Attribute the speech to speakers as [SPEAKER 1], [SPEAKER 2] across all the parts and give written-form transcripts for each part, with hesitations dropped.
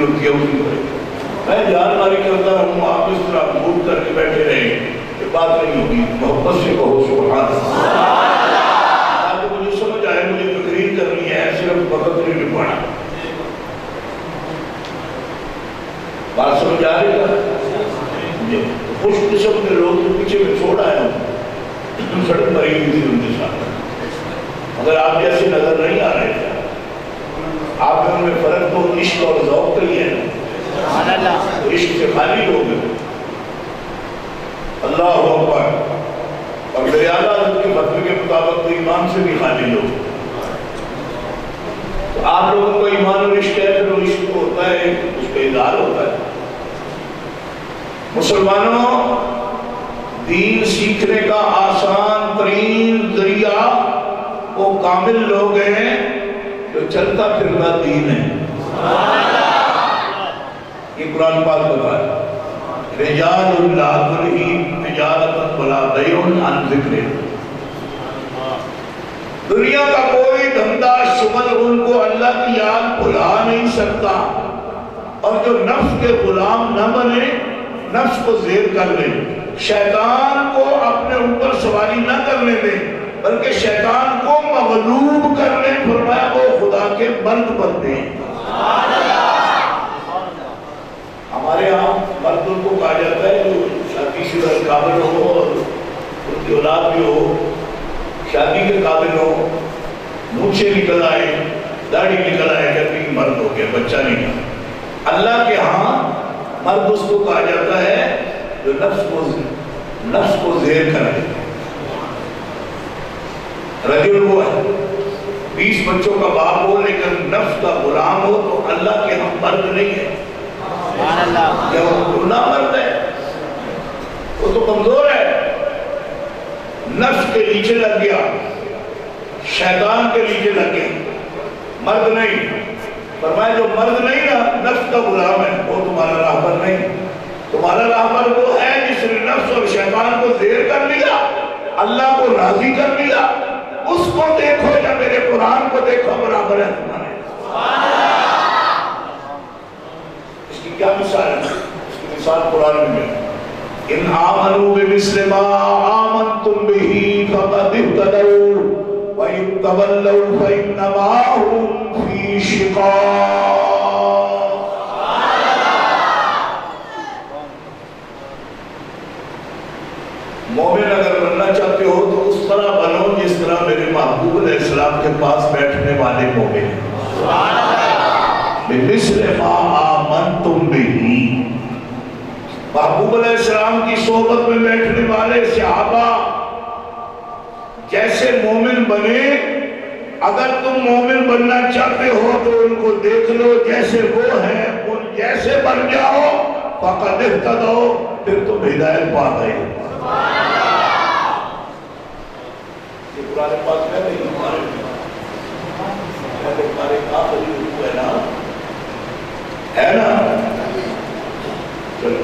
[SPEAKER 1] ہوتی ہے اسی طرح میں جان ماری کرتا ہوں، آپ اس طرح موڈ کر کے بیٹھے رہیں یہ بات نہیں ہوگی، محبت سے کہو سبحان اللہ۔ آج مجھے سمجھ آئے مجھے تقریر کرنی ہے، صرف وقت نہیں نپانا۔ بات سمجھ آ رہی ہے؟ خوش قسم کے لوگ جو پیچھے میں چھوڑ آیا ہوں، سڑک بھری ہوئی تھی ان کے ساتھ، مگر آپ جیسے نظر نہیں آ رہے تھے۔ آپ میں فرق تو عشق اور ذوق کا ہی ہے نا، عشق سے خالی لوگ ہیں۔ اللہ اکبر۔ اور میرے اعلیٰ حضرت کے فتوے کے مطابق تو ایمان سے بھی خالی لوگ۔ تو آپ لوگوں کو ایمان اور عشق ہے، پھر وہ عشق کو ہوتا ہے، اس کا اظہار ہوتا ہے۔ مسلمانوں، دین سیکھنے کا آسان ترین ذریعہ وہ کامل لوگ ہیں جو چلتا پھرتا دین ہے۔ یہ قرآن پاک بتا ہے رجال لا تلہیہم تجارۃ ولا بیع عن ذکر اللہ۔ دنیا کا کوئی دھندا شغل ان کو اللہ کی یاد بھلا نہیں سکتا، اور جو نفس کے غلام نہ بنے، نفس کو زیر کر لے، شیطان کو اپنے اوپر سواری نہ کرنے دے بلکہ شیطان کو مغلوب کرنے، فرمایا وہ خدا کے مرد بنتے ہیں۔ ہمارے ہاں مردوں کو کہا جاتا ہے جو شادی شدہ قابل ہو اور ان کی اولاد بھی ہو، شادی کے قابل ہو، مونچھیں نکل آئے، داڑھی نکل آئے، کہتے ہیں مرد ہو گیا، بچہ نہیں ہے۔ اللہ کے ہاں مرد اس کو کہا جاتا ہے جو نفس کو زیر کرے۔ رجل وہ ہے 20 بچوں کا باپ ہو لیکن نفس کا غلام ہو تو اللہ کے ہاں مرد نہیں ہے، کیا وہ نامرد ہے؟ وہ تو کمزور ہے، نفس کے نیچے لگ گیا، شیطان کے نیچے لگ گیا، مرد نہیں۔ فرمایا جو مرد نہیں نا، نفس کا غلام ہے، وہ تمہارا راہبر نہیں۔ تمہارا راہبر وہ ہے جس نے نفس اور شیطان کو زیر کر لیا، اللہ کو راضی کر لیا۔ اس کو دیکھو یا میرے قرآن کو دیکھو، برابر ہے تمہارے۔ اس کی کیا مثال ہے؟ اس کی مثال قرآن میں ان آمنوا بمثل ما آمنتم به فقد اهتدوا وإن تولوا فإنما هم في شقاق۔ مومن اگر بننا چاہتے ہو تو اس طرح بنو جس طرح میرے محبوب علیہ السلام کے پاس بیٹھنے والے مومن ہیں۔ بمثل ما آمنتم به، محبوب علیہ السلام کی صحبت میں بیٹھنے والے صحابہ جیسے مومن بنے۔ اگر تم مومن بننا چاہتے ہو تو ان کو دیکھ لو جیسے وہ ہیں، ان جیسے بن جاؤ، فقد اہتدوا، پھر تم ہدایت پا گئے۔ یہ قرآن پاک ہے نہیں ہمارے کام ہے نا، ہے نا؟ چلو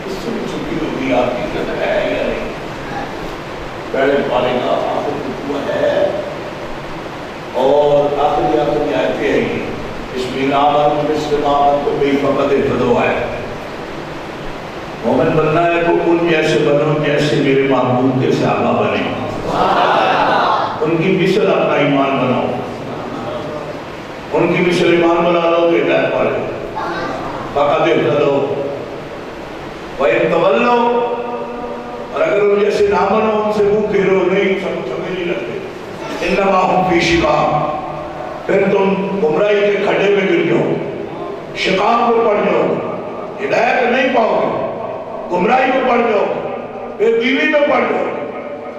[SPEAKER 1] اس سے بھی چھٹی ہوگی، آپ کی طرف ہے یا نہیں؟ پہلے پارے کا آخر رکوع ہے اور آخری آیتیں ہیں۔ اس میں آمنوا بمثل ما آمنتم به فقد اهتدوا ہے۔ مومن بننا ہے تو ان جیسے بنو جیسے میرے محبوب کے صحابہ بنے، ان کی مثل اپنا ایمان بناؤ، ان کی مثل ایمان بنا لو تو ہدایت پا لو۔ فقد اهتدوا وَإِن تَوَلَّوْا، اور اگر ان جیسے نہ بنو، ان سے منہ پھیرو، نہیں سمجھ نہیں لگتے، إِنَّمَا هُمْ فِي شِقَاقٍ، پھر تم گمراہی کے کھڈے میں گر جاؤ، شقاق میں پڑ جاؤ، ہدایت نہیں پاؤ گے، گمراہی میں پڑ جاؤ، بے بیوی میں پڑ جاؤ،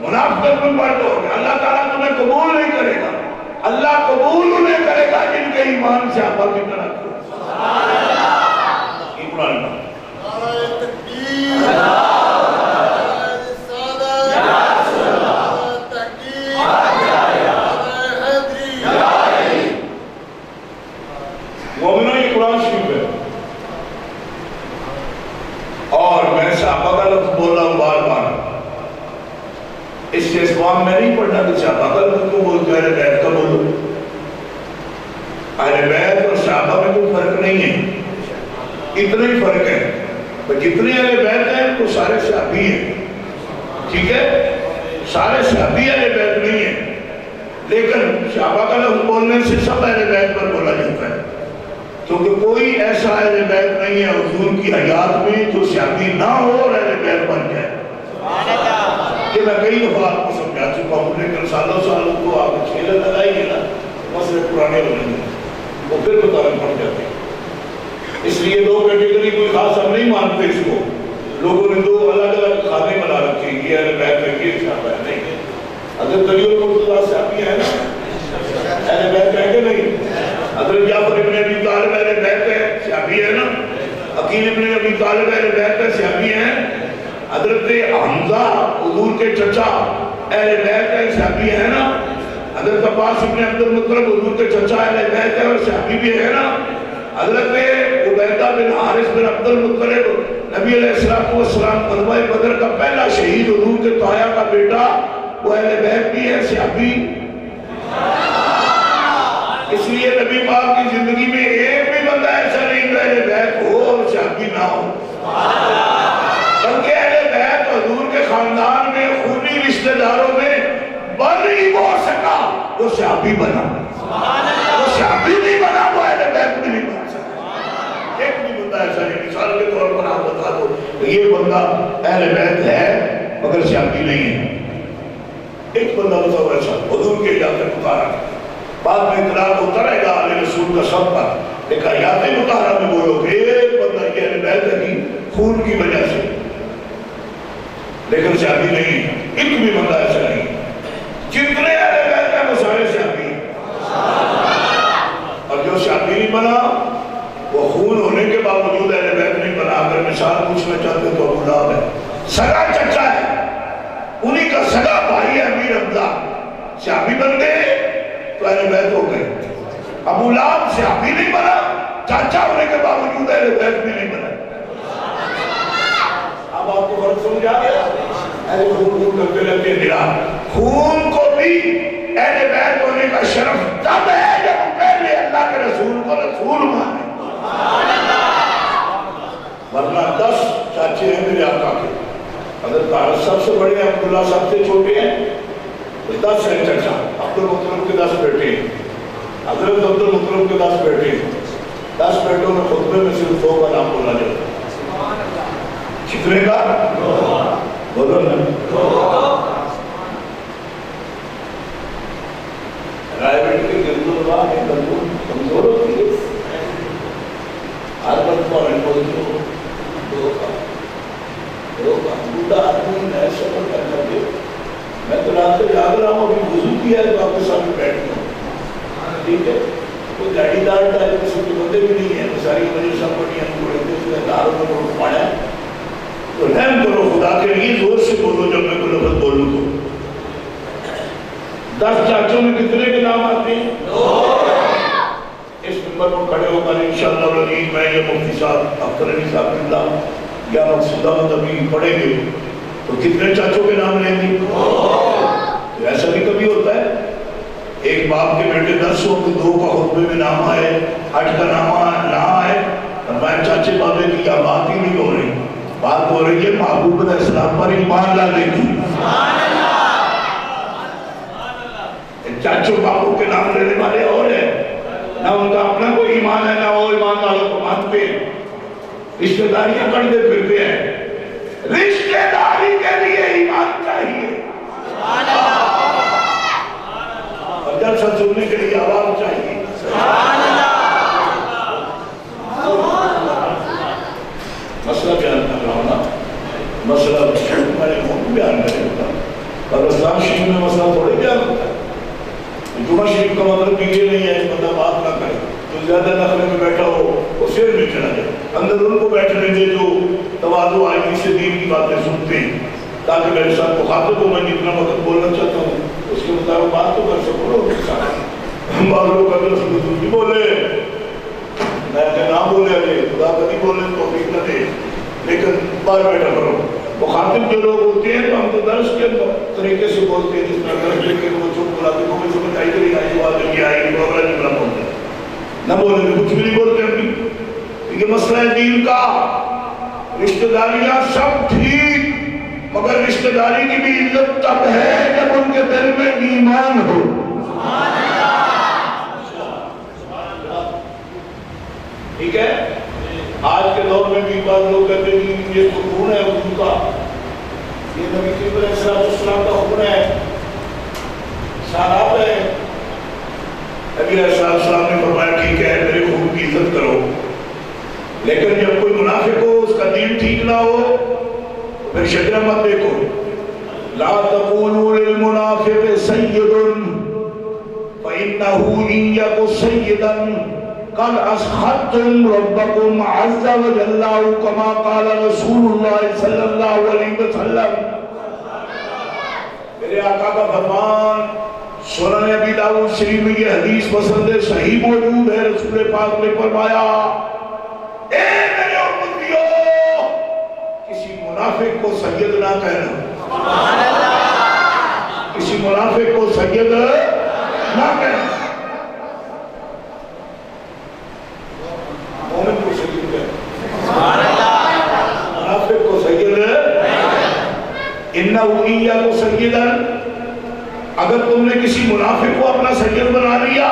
[SPEAKER 1] منافقت میں پڑ جاؤ گے۔ اللہ تعالیٰ تمہیں قبول نہیں کرے گا۔ اللہ قبول انہیں کرے گا جن کے ایمان سے آپ کی طرح کرو۔ یہ قرآن ہے۔ مومنوں یہ قرآن شریف ہے، اور میں صحابہ کا لفظ بول رہا ہوں بار بار، اس سے اسوام میں نہیں پڑھنا کہ صحابہ کا لفظ کیوں بولتے ہیں، اہل بیت کا بولو۔ اہل بیت اور صحابہ میں کوئی فرق نہیں ہے، اتنا ہی فرق ہے. جتنے اہل بیت ہیں وہ سارے صحابی ہیں. ٹھیک ہے, سارے صحابی اہل بیت نہیں ہیں, لیکن صحابہ کا لفظ بولنے سے سب اہل بیت پر بولا جاتا ہے, کیونکہ کوئی ایسا اہل بیت نہیں ہے حضور کی حیات میں جو صحابی نہ ہو اور اہل بیت بن جائے. کہ میں کئی دفعہ آپ کو سمجھا چکا ہوں, لیکن سالوں کو آپ کو چھیلے لگائی گے نا, مسئلے پرانے ہو جائیں گے, وہ پھر بتانے پڑ جاتے ہیں. اس لیے دو کیٹیگری کوئی خاص ہم نہیں مانتے اس کو. لوگوں نے دو الگ الگ خانے بنا رکھے, یہ اہل بیت ہے, یہ صحابہ ہے. نہیں, حضرت علی المرتضیٰ صحابی ہیں نا, اہل بیت ہے کہ نہیں؟ حضرت جعفر ابن ابی طالب اہل بیت ہے, صحابی ہے نا. عقیل ابن ابی طالب اہل بیت ہے, صحابی ہیں. حضرت حمزہ حضور کے چچا اہل بیت ہے, صحابی ہے نا. حضرت عباس ابن عبد المطلب حضور کے چچا اہل بیت ہے اور صحابی بھی ہے نا. حضرت عبیدہ بن حارث بن عبد المطلب نبی علیہ السلام غزوہ بدر کا پہلا شہید, حضور کے طایا کا بیٹا, وہ اہل بیت بھی ہے, صحابی. اس لیے نبی پاک کی زندگی میں ایک بھی بندہ ایسا نہیں جو اہل بیت ہو اور صحابی نہ ہو, بلکہ اہل بیت حضور کے خاندان میں خونی رشتہ داروں میں بن ہی وہ سکا جو صحابی بنا. جو صحابی نہیں بنا وہ اہل بیت میں نہیں بنا. ایک بھی بندہ ایسا نہیں. مثال کے طور پر آپ بتا دو یہ بندہ اہل بیت ہے مگر صحابی نہیں ہے. ایک بندہ بتاؤ ایسا حضور کے اجازت مطالعہ, بعد میں اطلاق ہوتا رہے گا علیہ رسول کا سب پر, لیکن آیات مطالعہ میں بولو کہ ایک بندہ یہ اہل بیت ہے کہ خون کی وجہ سے, لیکن صحابی نہیں ہے. ایک بھی بندہ ایسا نہیں. جتنے اہل بیت ہیں وہ سارے صحابی ہیں, اور جو صحابی نہیں بنا وہ خون ہونے کے باوجود اہل بیت نہیں بنا. اگر مثال پوچھنا چاہتے تو ابو لہب ہے, سگا چچا ہے, انہی کا سگا بھائی ہے امیر حمزہ, صحابی بن گئے تو اہل بیت ہو گئے. ابو لہب صحابی نہیں بنا, چاچا ہونے کے باوجود اہل بیت بھی نہیں بنا. اب آپ کو فرق سمجھ آ گیا؟ اہل خون کرتے رہتے ہیں نرا. خون کو بھی اہل بیت ہونے کا شرف تب ہے جب پہلے اللہ کے رسول کو رسول مانے. ورنہ 10 چاچے ہیں میرے آقا کے, حضرت عارض سب سے بڑے ہیں, عبداللہ سب سے چھوٹے ہیں, 10 ہیں چچا. عبد المطلب کے 10 بیٹے ہیں, حضرت عبد المطلب کے 10 بیٹے ہیں. 10 بیٹوں میں خطبے میں صرف 2 کا نام بولا جاتا ہے. کتنے کا؟ بولو نا. رائے بیٹھ کے گردوں راہ میں کمزور ہوتی ہے. ہر وقت پڑھنے بولتے ہو 2 کا بوڑھا آدمی نئے سفر کرنا دے. میں تو رات سے جاگ رہا ہوں, ابھی وضو کیا ہے تو آپ کے سامنے بیٹھ گیا ہوں. ٹھیک ہے, کوئی گاڑی دار ٹائپ قسم کے بندے بھی نہیں ہیں, ساری وجہ سب بڑی ہم بڑے تھے داروں میں لوگ پڑھا ہے. تو رحم کرو خدا کے لیے, زور سے بولو جب میں کوئی لفظ بولوں تو. 10 چاچوں میں کتنے کے نام آتے ہیں؟ 2. اس نمبر پر کھڑے ہو کر انشاءاللہ العزیز میں یہ مفتی صاحب اختر علی صاحب اللہ یا مقصودہ مدبی پڑھیں گے تو کتنے چاچوں کے نام لیں گے؟ 2. ایسا بھی کبھی ہوتا ہے ایک باپ کے بیٹے 10 ہوں تو 2 کا خطبے میں نام آئے, 8 کا نام نہ آئے. فرمایا چاچے بابے کی کیا بات ہی نہیں ہو رہی, بات ہو رہی ہے محبوب علیہ السلام پر ایمان لانے کی. چاچوں باپوں کے نام لینے والے اور ہیں, نہ ان کا اپنا کوئی ایمان ہے نہ وہ ایمان والوں کو مانتے ہیں. رشتہ داریاں کرتے پھرتے ہیں. رشتہ داری کے لیے ایمان چاہیے, اور جلسہ سننے کے لیے آواز چاہیے. مسئلہ بیان کر رہا ہوں نا, مسئلہ میں نے خود بیان کرے ہوتا, اور اسلام شریف میں مسئلہ تھوڑے بیان ہوتا ہے. جمعہ شریف کا مطلب یہ نہیں ہے بندہ بات نہ کرے, جو زیادہ نخلے میں بیٹھا ہو وہ سیر میں چلا جائے. اندر ان کو بیٹھنے دے جو تواضع آئینی سے دین کی باتیں سنتے ہیں, تاکہ میرے ساتھ مخاطب کو میں جتنا وقت بولنا چاہتا ہوں اس کے مطابق بات تو کر سکوں. بعض لوگ اگر نہیں بولے, میں نہ بولے خدا کا نہیں بولے تو ٹھیک نہ دے, لیکن باہر بیٹھا کرو. مخاطب جو لوگ ہوتے ہیں تو ہم تو درس کے طریقے سے بولتے ہیں, جس طرح درس لے کے وہ چپ بلاتے ہیں, وہ سمجھ آئی کری آئی بات جب یہ آئی تو اگلا جملہ بولتے ہیں, نہ بولے تو کچھ بھی نہیں بولتے. ہم بھی یہ مسئلہ دین کا رشتہ داریاں سب ٹھیک، مگر رشتہ داری کی بھی عزت تب ہے جب ان کے دل میں ایمان ہو۔ ٹھیک ہے؟ آج کے دور میں بھی بعض لوگ کہتے ہیں کہ یہ تو خون ہے ان کا، یہ نبی کریم علیہ السلام کا خون ہے، صحابہ ہے۔ نبی علیہ السلام نے فرمایا ٹھیک ہے میرے خون کی عزت کرو، لیکن جب کوئی منافق ہو اس کا دین ٹھیک نہ ہو پھر شجرہ مت دیکھو۔ لا تقولوا للمنافق سید فإنه إن يك سيدا قد أسخطتم ربكم عز وجل كما قال رسول الله صلی اللہ علیہ وسلم۔ میرے آقا کا فرمان سنن ابی داؤد شریف میں یہ حدیث مسند صحیح موجود ہے، رسول پاک نے فرمایا اے میرے امتیو کسی منافق کو سید نہ کہنا، کسی منافق کو سید نہ کہنا، مومن کو سید کہنا، منافق کو سید انہو ایاکو سیدا، اگر تم نے کسی منافق کو اپنا سید بنا لیا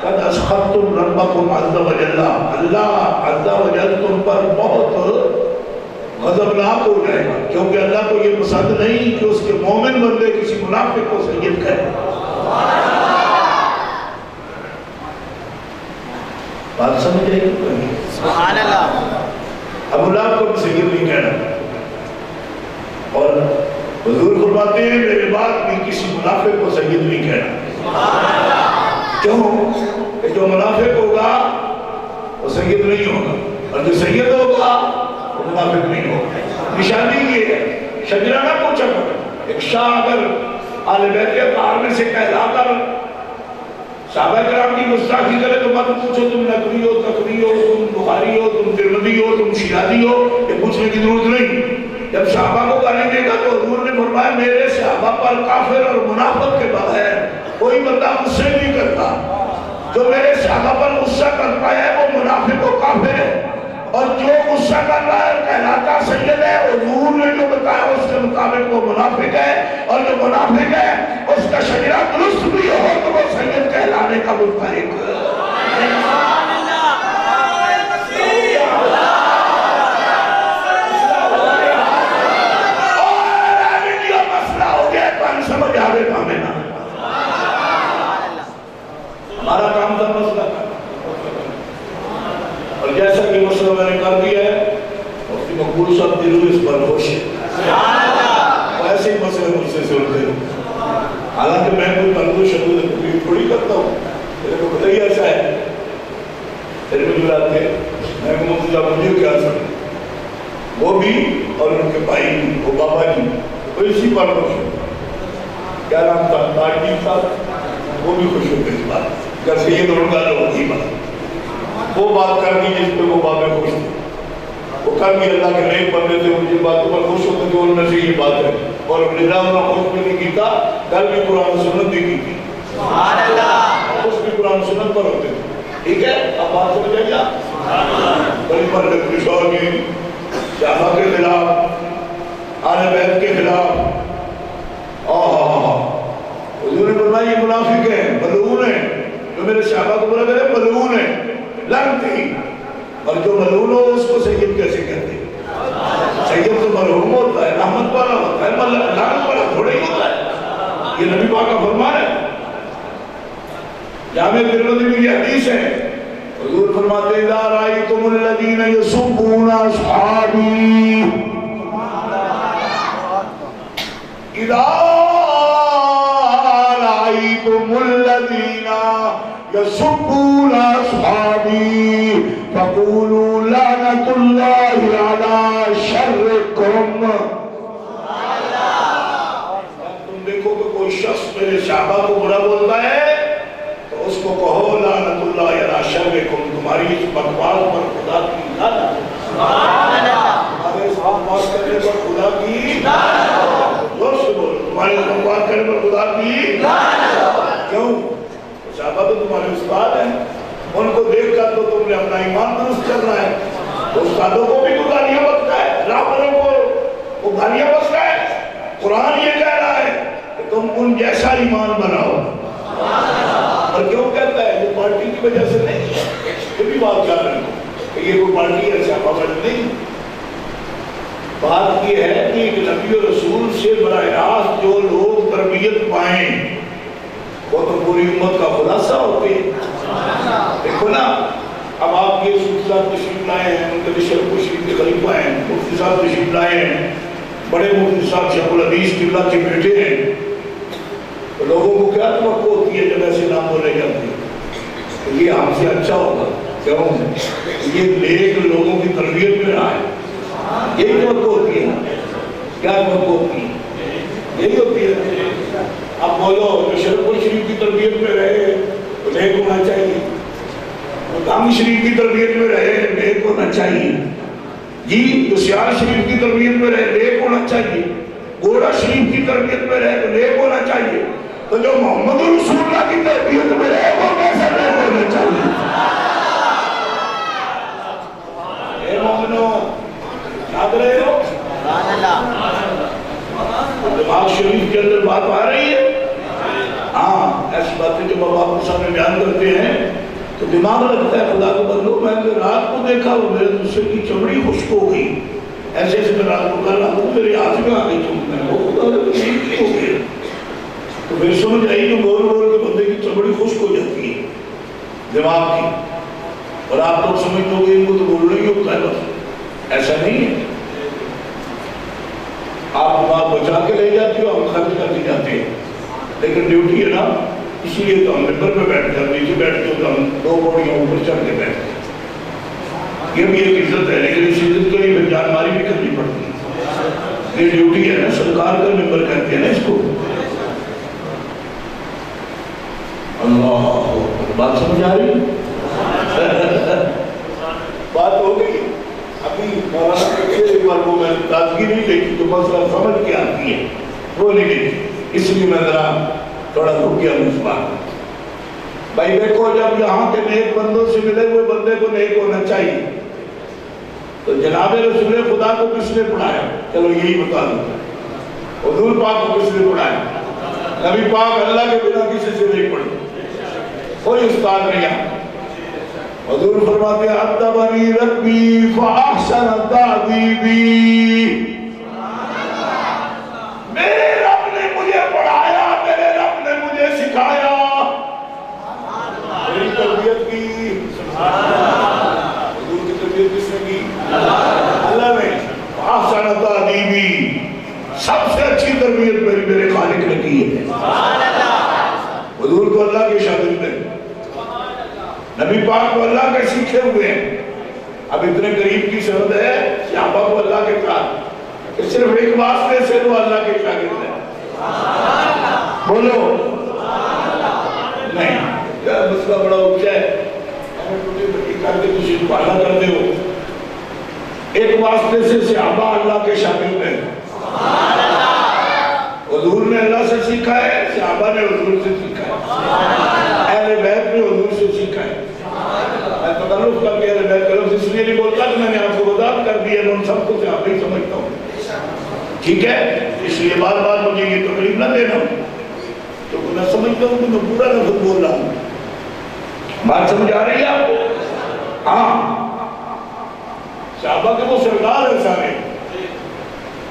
[SPEAKER 1] قد اسخطتم ربکم عز وجل، اللہ عز وجل تم پر بہت غضبناک ہو جائے گا، کیونکہ اللہ کو یہ پسند نہیں کہ اس کے مومن بندے کسی منافق کو سید کہے۔ بات سمجھ رہے ہیں؟ سبحان اللہ۔ ابو لہب کو سید نہیں کہنا، اور حضور فرماتے ہیں میرے بعد بھی کسی منافق کو سید نہیں کہنا۔ کیوں؟ کہ جو منافق ہوگا وہ سید نہیں ہوگا، اور جو سید ہوگا وہ منافق نہیں ہوگا۔ نشانی یہ ہے، شجرہ نہ پوچھا کرو، ایک شاہ اگر آل بیت کے اطہار میں سے کہلا کر صحابہ کرام کی گستاخی کرے تو مت پوچھو تم نقوی ہو، تقوی ہو، تم بخاری ہو، تم ترمذی ہو، تم شیرازی ہو، یہ پوچھنے کی ضرورت نہیں۔ جب صحابہ کو گالی دے گا تو حضور نے فرمایا میرے صحابہ پر کافر اور منافق کے بغیر کوئی بندہ غصہ نہیں کرتا، جو میرے صحابہ پر غصہ کرتا ہے وہ منافق و کافر ہے، اور جو غصہ کر رہا ہے کہلاتا سید ہے، حضور نے جو بتایا اس کے مطابق وہ منافق ہے، اور جو منافق ہے اس کا شجرہ درست بھی ہو تو وہ سید کہلانے کا مستحق ہے۔ سمجھ آگے کامیں نہ ہمارا کام تھا مسئلہ، اور جیسا کہ مسئلہ میں نے کر دیا ہے مفتی مقبول صاحب دلو اس پر خوش ہے، ایسے ہی مسئلے مجھ سے سنتے ہو، حالانکہ میں کوئی تنگو شدود تکلیف تھوڑی کرتا ہوں، میرے کو پتہ ہی ایسا ہے، پھر مجھے لاتے میں کو مفتی صاحب مجھے کیا سکتے وہ بھی اور ان کے بھائی بھی، وہ بابا جی وہ اسی پر خوش ہے، کیا نام تھا تاجی صاحب، وہ بھی خوش ہوتے اس بات جب سے یہ دونوں گالوں ہوتی بات، وہ بات کر دی جس پہ وہ بابے خوش تھے، وہ کر دی اللہ کے نیک بندے تھے ان کی باتوں پر خوش ہوتے تھے، ان میں سے یہ بات ہے، اور نظام نہ خوش بھی نہیں کیتا، کل بھی قرآن سنت دی کی سبحان اللہ، خوش بھی قرآن سنت پر ہوتے تھے۔ ٹھیک ہے، اب بات سمجھ آئی آپ؟ بڑی پر لکھشور کی صحابہ کے خلاف، آل بیت کے خلاف، حضور نے فرمایا یہ منافق ہے، ملعون ہے، جو میرے صحابہ کو بولا کرے ملعون ہے، لعنتی، اور جو ملعون ہو اس کو سید کیسے کہتے ہیں؟ سید تو مرحوم ہوتا ہے، رحمت والا ہوتا ہے، لعنت والا تھوڑا ہی ہوتا ہے، یہ نبی پاک کا فرمان ہے۔ جامع ترمذی میں یہ حدیث ہے، حضور فرماتے ہیں اذا رأیتم الذین یسبون اصحابی، اذا رأيتم الذين يسبون أصحابي فقولوا لعنة الله على شركم۔ تم دیکھو کہ کوئی شخص میرے صحابہ کو برا بولتا ہے تو اس کو کہو لعنت اللہ علی شرکم، تمہاری اس بکواس پر خدا کی لعنت، تمہارے اس بکواس کرنے پر خدا کی لعنت، تمہارے بکواس کرنے پر خدا کی لعنت۔ کیوں؟ صحابہ تو تمہارے استاد ہیں، ان کو دیکھ کر تو تم نے اپنا ایمان درست چل رہا ہے، استادوں کو بھی تو گالیاں بکتا ہے، راہبروں کو وہ گالیاں بکتا ہے۔ قرآن یہ کہہ رہا ہے کہ تم ان جیسا ایمان بناؤ۔ اور کیوں کہتا ہے؟ یہ پارٹی کی وجہ سے نہیں، یہ بھی بات کیا ہے کہ یہ کوئی پارٹی ہے سیاپا بن نہیں۔ بات یہ ہے کہ ایک نبی و رسول سے براہ راست جو لوگ تربیت پائیں وہ تو پوری امت کا خلاصہ ہوتے ہیں۔ دیکھو نا، اب آپ یہ مفتی صاحب تشریف لائے ہیں، منتظر شریف کو شریف کے خلیفہ ہیں، مفتی صاحب تشریف لائے ہیں، بڑے مفتی صاحب شیخ الحدیث قبلہ کے بیٹے ہیں، تو لوگوں کو کیا توقع ہوتی ہے جب ایسے نام بولے جاتے ہیں؟ یہ ہم سے اچھا ہوگا، کیوں؟ یہ نیک لوگوں کی تربیت میں رہا ہے، یہی توقع ہوتی ہے۔ کیا توقع ہوتی ہے؟ یہی ہوتی ہے۔ اب بولو جو شریف الشریف کی تربیت میں رہے تو نیک ہونا چاہیے، مقامی شریف کی تربیت میں رہے نیک ہونا چاہیے، جی جو سیال شریف کی تربیت میں رہے نیک ہونا چاہیے، گوڑا شریف کی تربیت میں رہے تو نیک ہونا چاہیے، تو جو محمد رسول اللہ کی تربیت میں رہے وہ کیسے نیک ہونا چاہیے؟ اے مومنو، یاد رہے ہو؟ دماغ شریف کے اندر بات آ رہی ہے؟ ہاں، ایسی باتیں جب اب آپ کے سامنے بیان کرتے ہیں تو دماغ لگتا ہے خدا کو بندو۔ میں نے رات کو دیکھا وہ میرے دوسرے کی چمڑی خشک ہو گئی، ایسے ایسے میں رات کو کر رہا ہوں، میرے ہاتھ میں آ گئی چمڑی، وہ خدا نے تو نہیں کی ہو گئی، تو پھر سمجھ آئی کہ بول بول کے بندے کی چمڑی خشک ہو جاتی ہے دماغ کی، اور آپ لوگ سمجھتے ہو کہ ان کو تو بولنا ہی ہوتا ہے، بس ایسا نہیں ہے۔ آپ دماغ بچا کے لے جاتے ہو، ہم خرچ کر کے جاتے ہیں، لیکن ڈیوٹی ہے نا، اسی لیے تو ہم ممبر پہ بیٹھتے ہیں، نیچے بیٹھتے ہو تو ہم دو پوڑیاں اوپر چڑھ کے بیٹھتے ہیں، یہ بھی ایک عزت ہے، لیکن اس عزت کے لیے پھر جان ماری بھی کرنی پڑتی ہے، یہ ڈیوٹی ہے نا، سرکار کا ممبر کہتے ہیں نا اس کو۔ اللہ بات سمجھ آ رہی؟ بات ہو گئی۔ ابھی مولانا ایک بار وہ میں تازگی نہیں دیکھی تو مسئلہ سمجھ کے آتی ہے، وہ نہیں دیکھی، اس لیے میں ذرا تھوڑا رک گیا اس بات۔ بھائی دیکھو، جب یہاں کے نیک بندوں سے ملے ہوئے بندے کو نیک ہونا چاہیے، تو جناب رسول خدا کو کس نے پڑھایا؟ چلو یہی بتا دوں، حضور پاک کو کس نے پڑھایا؟ نبی پاک اللہ کے بنا کسی سے نہیں پڑھے، کوئی استاد نہیں ہے۔ حضور فرماتے ہیں ادبنی ربی فاحسن تادیبی، میرے رب نے مجھے پڑھایا، میرے رب نے مجھے سکھایا، میری تربیت کی۔ حضور کی تربیت کس نے کی؟ اللہ نے۔ فاحسن تادیبی، سب سے اچھی تربیت میرے خالق نے کی ہے۔ حضور کو اللہ کے شاگرد ہیں، نبی پاک کو اللہ کے سیکھے ہوئے ہیں۔ اب اتنے قریب کی سند ہے صحابہ کو اللہ کے ساتھ کہ صرف ایک واسطے سے وہ اللہ کے شاگرد ہیں۔ بولو نہیں، کیا مسئلہ بڑا اونچا ہے، ہمیں ٹوٹی بٹی کر کے تجھے پالا کرتے ہو۔ ایک واسطے سے صحابہ اللہ کے شاگرد ہیں۔ حضور نے اللہ سے سیکھا ہے، صحابہ نے حضور سے سیکھا ہے، اہل بیت نے حضور سے سیکھا ہے۔ میں تکلف کر کے اہل بیت کا لفظ اس لیے نہیں بولتا کہ میں نے آپ کو وضاحت کر دی ہے، میں ان سب کو صحابہ ہی سمجھتا ہوں، ٹھیک ہے؟ اس لیے بار بار مجھے یہ تکلیف نہ دینا، تو میں سمجھتا ہوں کہ میں پورا لفظ بول رہا ہوں۔ بات سمجھ آ رہی ہے آپ کو؟ ہاں، صحابہ کے وہ سردار ہیں سارے،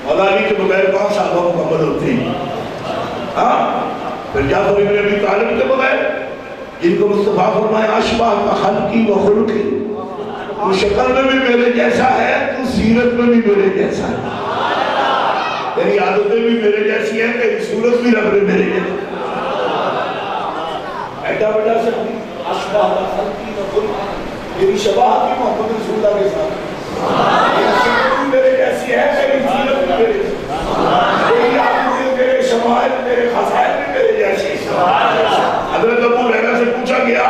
[SPEAKER 1] مولا علی کے بغیر 5 صحابہ مکمل ہوتے ہیں، ہاں، پھر جعفر ابن ابی طالب کے بغیر، جن کو مصطفیٰ فرمائے اشباہ کا خلقی و خلقی، تو شکل میں بھی میرے جیسا ہے، تو سیرت میں بھی میرے جیسا ہے، تیری عادتیں بھی میرے جیسی ہیں، تیری صورت بھی رب نے میرے جیسا، ایڈا بڑا سکتی اشباہ کا خلقی و خلقی، میری شباہت بھی محمد رسول اللہ کے ساتھ، میری شکل بھی میرے جیسی ہے، میری سیرت بھی میرے جیسی، میری عادتیں، میرے شمائل، میرے خصائل بھی میرے جیسی۔ حضرت ابو ہریرہ سے پوچھا گیا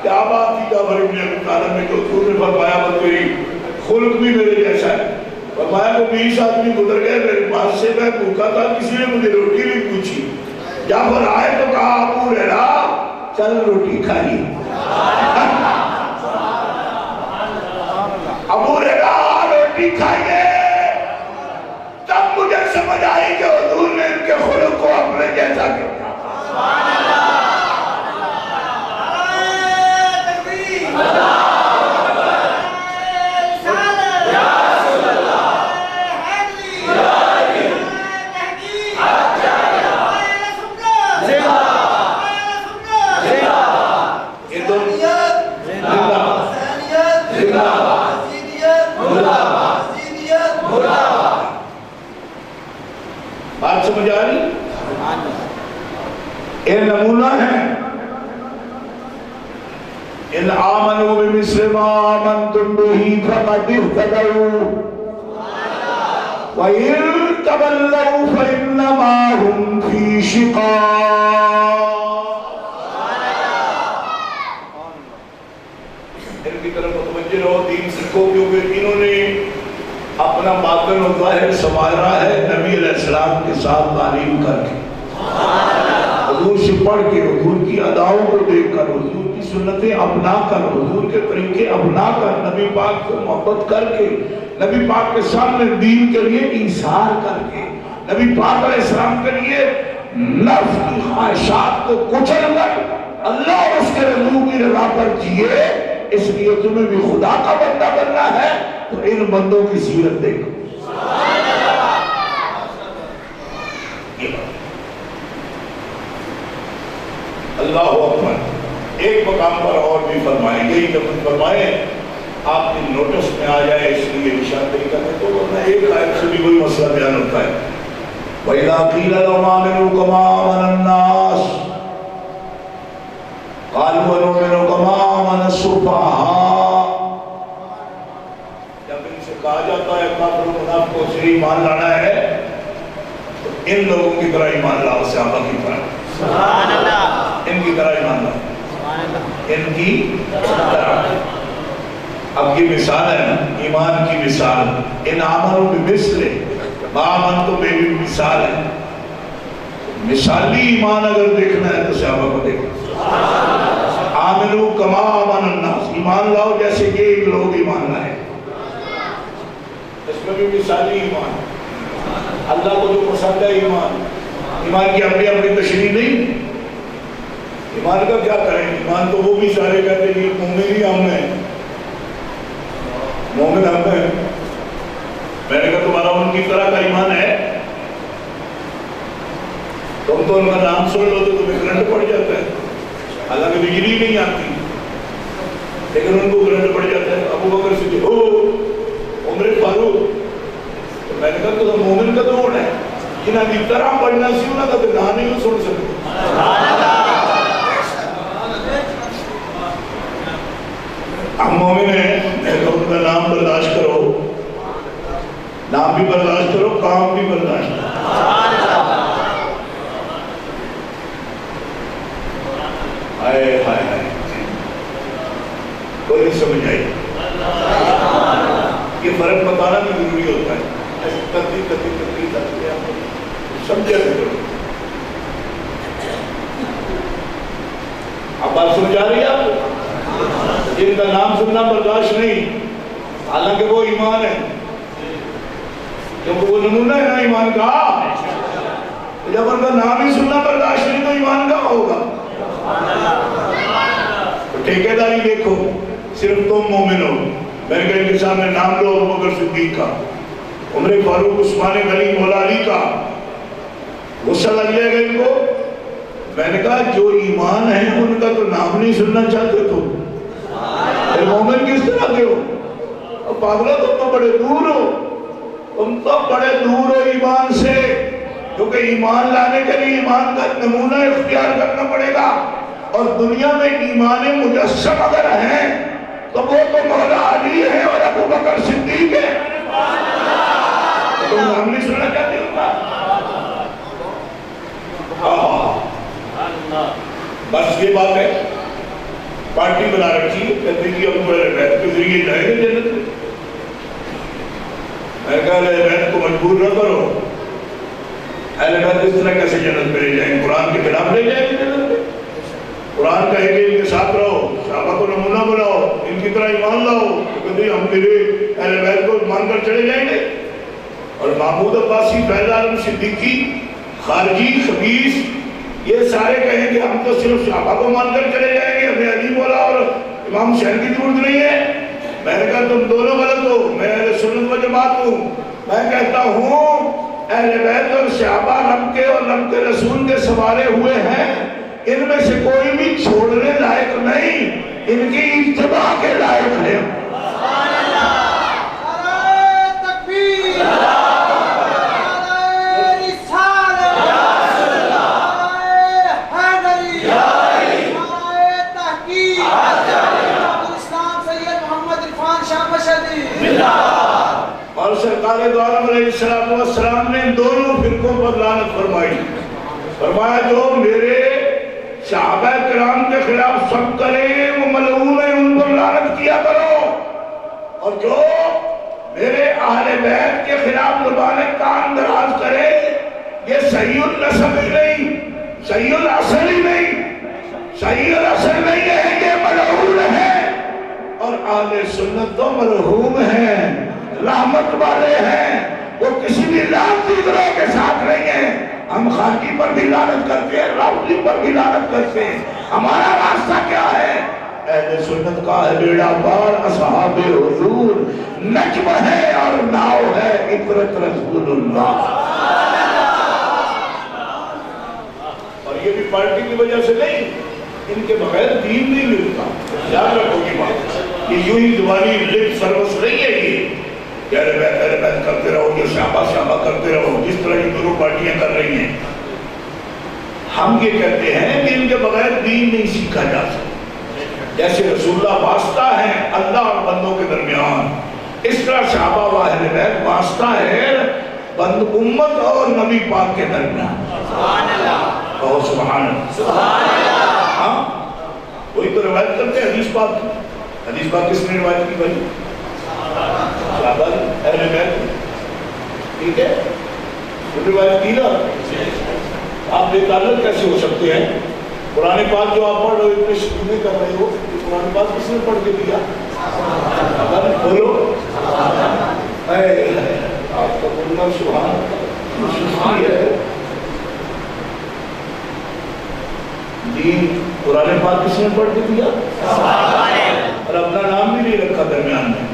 [SPEAKER 1] کہ آبا کی جعفر ابن ابی طالب میں جو حضور نے فرمایا تیری خلق بھی میرے جیسا ہے، فرمایا کہ 20 آدمی گزر گئے میرے پاس سے، میں بھوکا تھا، کسی نے مجھے روٹی نہیں پوچھی، جعفر آئے تو کہا ابو ہریرہ چل روٹی کھائی، دکھائیے، تب مجھے سمجھ آئی کہ حضور نے ان کے خلق کو اپنے جیسا کیا۔ بات سمجھ آ رہی؟ یہ نمونہ ہے، ان آمنوا بمثل ما آمنتم به فقد اهتدوا وإن تولوا فإنما هم في شقاق۔ ان کی طرف متوجہ رہو، دین سیکھو، کیونکہ انہوں نے اپنا باطن و ظاہر سنوارا ہے نبی علیہ السلام کے ساتھ تعلیم کر کے، حضور سے پڑھ کے، حضور کی اداؤں کو دیکھ کر، حضور کی سنتیں اپنا کر، حضور کے طریقے اپنا کر، نبی پاک سے محبت کر کے، نبی پاک کے سامنے دین کے لیے ایثار کر کے، نبی پاک علیہ السلام کے لیے نفس کی خواہشات کو کچل کر اللہ اور اس کے رسول کی رضا پر جیے۔ اس لیے تمہیں بھی خدا کا بندہ بننا ہے تو ان بندوں کی سیرت دیکھو۔ اللہ اکبر۔ ایک مقام پر اور بھی فرمائے، یہی جب فرمائے آپ کے نوٹس میں آ جائے اس لیے نشاندہی کرنے، تو ورنہ ایک آیت سے بھی کوئی مسئلہ بیان ہوتا ہے۔ وَإِذَا قِيلَ لَهُمْ آمِنُوا كَمَا آمَنَ النَّاسُ قَالُوا أَنُؤْمِنُ كَمَا آمَنَ السُّفَهَاءُ۔ جب ان سے کہا جاتا ہے کافر و منافقوں سے ایمان لانا ہے تو ان لوگوں کی طرح ایمان لاؤ، صحابہ کی طرح، سبحان اللہ، ان کی طرح ایمان لاؤ، سبحان اللہ، ان کی طرح۔ اب یہ مثال ہے نا، ایمان کی مثال، ان آمنوا بمثل ما آمنتم بہ بھی مثال ہے۔ مثالی ایمان اگر دیکھنا ہے تو صحابہ کو دیکھو، آمنوا کما آمن الناس، ایمان لاؤ جیسے کہ ایک لوگ ایمان لائے۔ اس میں بھی مثالی ایمان، اللہ کو جو پسند ہے ایمان، ایمان کی اپنی اپنی تشریح نہیں۔ ایمان کا کیا کریں؟ ایمان تو وہ بھی سارے کہتے ہیں مومن ہی ہم ہیں، مومن ہم ہیں۔ میں نے کہا تمہارا ان کی طرح کا ایمان ہے؟ تم تو ان کا نام سن لو تو تمہیں کرنٹ پڑ جاتا ہے، حالانکہ بجلی نہیں آتی لیکن ان کو کرنٹ پڑ جاتا ہے۔ ابو بکر صدیق، عمر فاروق، تو میں نے کہا تو مومن کا تو ہونا ہے، جنہاں کی طرح پڑھنا سی انہاں کا تو نام نہیں سن سکتے۔ ہم مومن ہیں، میں کہا ان کا نام برداشت کرو، نام بھی برداشت کرو، کام بھی برداشت کرو۔ ہائے ہائے ہائے، کوئی نہیں سمجھ آئی۔ یہ فرق بتانا بھی ضروری ہوتا ہے، ایسے ترتیب سمجھا کرو۔ اب بات سمجھ آ رہی ہے آپ کو؟ جن کا نام سننا برداشت نہیں، حالانکہ وہ ایمان ہے، کیونکہ وہ نمونہ ہے نا ایمان کا۔ جب ان کا نام ہی سننا برداشت نہیں تو ایمان کا ہوگا؟ تو ٹھیکے داری دیکھو، صرف تم مومن ہو۔ میں نے کہا ان کے سامنے نام لو ابو بکر صدیق کا، عمر فاروق، عثمان غنی، مولا علی کا، غصہ لگ جائے گا ان کو۔ میں نے کہا جو ایمان ہے ان کا تو نام نہیں سننا چاہتے تم، پھر مومن کس طرح کے ہو؟ اب پاگلو تم تو بڑے دور ہو، تم تو بڑے دور ہو ایمان سے، کیونکہ ایمان لانے کے لیے ایمان کا نمونہ اختیار کرنا پڑے گا، اور دنیا میں ایمان مجسم اگر ہیں تو وہ تو مولا علی ہے اور ابو بکر صدیق ہے۔ تم نام نہیں سننا چاہتے ہو گا؟ بس یہ بات ہے، پارٹی بنا رکھی کہتے کہ اب بڑے بیت کے ذریعے جائیں گے جنت میں۔ میں کہا اہل بیت کو مجبور نہ کرو، اہل بیت اس طرح کیسے جنت میں لے جائیں گے؟ قرآن کے خلاف لے جائیں گے جنت میں؟ قرآن کا ہے کہ ان کے ساتھ رہو، صحابہ کو نمونہ بناؤ، ان کی طرح ایمان لاؤ، کہتے ہم میرے اہل بیت کو مان کر چلے محمود عباسی، فیض عالم صدیقی، خارجی، خبیث، یہ سارے کہیں کہ ہم تو صرف صحابہ کو مان کر چلے جائیں گے، ہمیں علی مولا اور امام حسین کی ضرورت نہیں ہے. میں نے کہا تم دونوں غلط ہو، میں اہل سنت و جماعت ہوں. میں کہتا ہوں اہل بیت اور صحابہ رب کے اور رب کے رسول کے سوارے ہوئے ہیں، ان میں سے کوئی بھی چھوڑنے لائق نہیں، ان کی اتباع کے لائق ہے. اور سرکار دو عالم علیہ السلام نے دونوں فرقوں پر لعنت فرمائی. فرمایا جو میرے صحابہ کرام کے خلاف سب کرے وہ ملعون ہیں، ان پر لعنت کیا کرو، اور جو میرے اہل بیت کے خلاف زبان کان دراز کرے یہ صحیح النسب ہی نہیں، صحیح الاصل ہی نہیں، صحیح الاصل نہیں ہے، یہ ملعون ہے. اور اہل سنت تو مرحوم ہیں، رحمت والے ہیں، وہ کسی بھی لعنتی گروہ کے ساتھ نہیں ہیں. ہم خاکی پر بھی لعنت کرتے ہیں، رافضی پر بھی لعنت کرتے ہیں. ہمارا راستہ کیا ہے؟ اہل سنت کا ہے بیڑا پار اصحاب حضور، نجم ہے اور ناؤ ہے عبرت رسول اللہ. اور یہ بھی پارٹی کی وجہ سے نہیں، ان کے بغیر دین نہیں ملتا. یاد رکھو گی بات، یہ یوں ہی زبانی لپ سروس نہیں ہے. یہ اہل بیت کرتے رہو، یہ صحابہ کرتے رہو، جس طرح یہ دونوں پارٹیاں کر رہی ہیں. ہم یہ کہتے ہیں کہ ان کے بغیر دین نہیں سیکھا جا سکتا. جیسے رسول اللہ واسطہ ہے اللہ اور بندوں کے درمیان، اس طرح صحابہ و اہل بیت واسطہ ہے بند امت اور نبی پاک کے درمیان. سبحان اللہ، کہو سبحان اللہ. سبحان اللہ. ہاں وہی تو روایت کرتے ہیں حدیث پاک کی. حدیث پاک کس نے روایت کی بھائی؟ صحابہ اہل بیت. ٹھیک ہے، روایت کی نا. آپ بے تعلق کیسے ہو سکتے ہیں؟ قرآن پاک جو آپ پڑھ رہے ہو اتنے شروع نہیں کر رہے ہو، قرآن پاک کس نے پڑھ کے دیا؟ بولو. آپ کا بولنا سبحان ہے. دین قرآن پاک کس نے پڑھ کے دیا؟ اور اپنا نام بھی نہیں رکھا درمیان میں.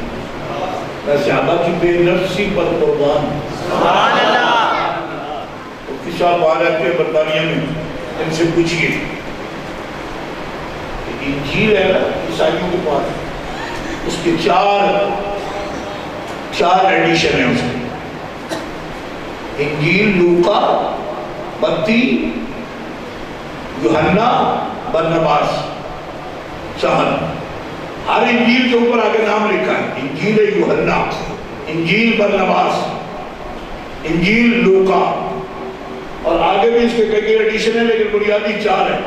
[SPEAKER 1] میں صحابہ کی بے نفسی پر قربان. سبحان اللہ. تو کس صاحب آ رہے تھے برطانیہ میں، ان سے پوچھئے کہ انجیل ہے نا عیسائیوں کے پاس، اس کے چار ایڈیشن ہیں اس کے. انجیل لوقا، متی، یوحنا، برنباس. 4. ہر انجیل کے اوپر آگے نام لکھا ہے، انجیل یوحنا، انجیل برنباس، انجیل لوقا، اور آگے بھی اس کے کئی ایڈیشن ہیں لیکن بنیادی 4 ہیں.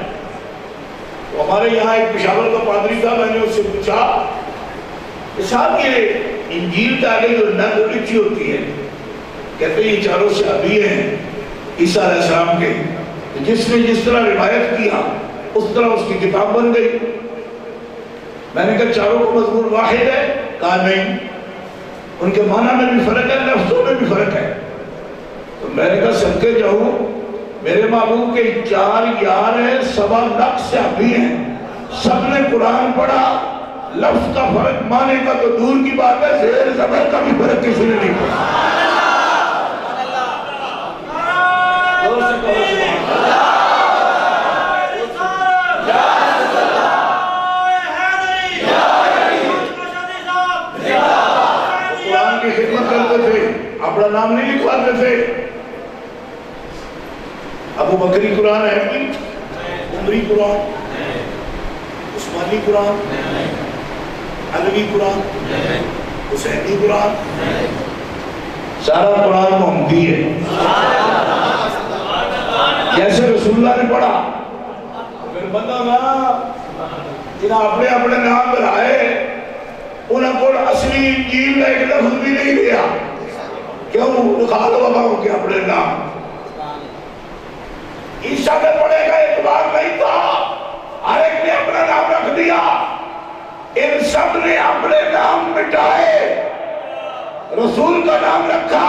[SPEAKER 1] تو ہمارے یہاں ایک پشاور کا پادری تھا، میں نے اس سے پوچھا کہ صاحب یہ انجیل کے آگے جو نعت لکھی ہوتی ہے، کہتے ہیں یہ چاروں صحابی ہیں عیسیٰ علیہ السلام کے، جس نے جس طرح روایت کیا اس طرح اس کی کتاب بن گئی. میں نے کہا چاروں کو مضمون واحد ہے؟ کہا نہیں، ان کے معنی میں بھی فرق ہے، لفظوں میں بھی فرق ہے. تو میں نے کہا صدقے جاؤں، میرے محبوب کے 4 یار ہیں، 7 لاکھ صحابی ہیں، سب نے قرآن پڑھا. لفظ کا فرق معنی کا تو دور کی بات ہے، زیر زبر کا بھی فرق کسی نے نہیں پڑھا. خدمت کرتے تھے، اپنا نام نہیں لکھواتے تھے. ابو بکری قرآن ہے بھی، عمری قرآن، عثمانی قرآن، علوی قرآن، حسینی قرآن، سارا قرآن محمدی ہے. جیسے رسول اللہ نے پڑھا، پھر بندہ نا جنہاں اپنے نام برائے انہاں کو اصلی انجیل کا ایک لفظ بھی نہیں دیا. کیوں؟ لکھا دو بابا کے اپنے نام. عیسیٰ میں پڑھے گا اعتبار نہیں تھا، ہر ایک نے اپنا نام رکھ دیا. ان سب نے اپنے نام مٹائے، رسول کا نام رکھا.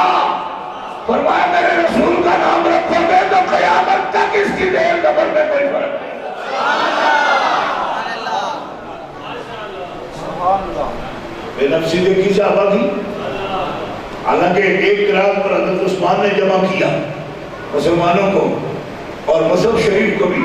[SPEAKER 1] فرمایا میرے رسول کا نام رکھو گے تو قیامت تک اس کی دیر دبر میں کوئی فرق نہیں۔ بے نفسی دیکھی صحابہ کی، حالانکہ ایک رات پر حضرت عثمان نے جمع کیا مسلمانوں کو اور مذہب شریف کو بھی،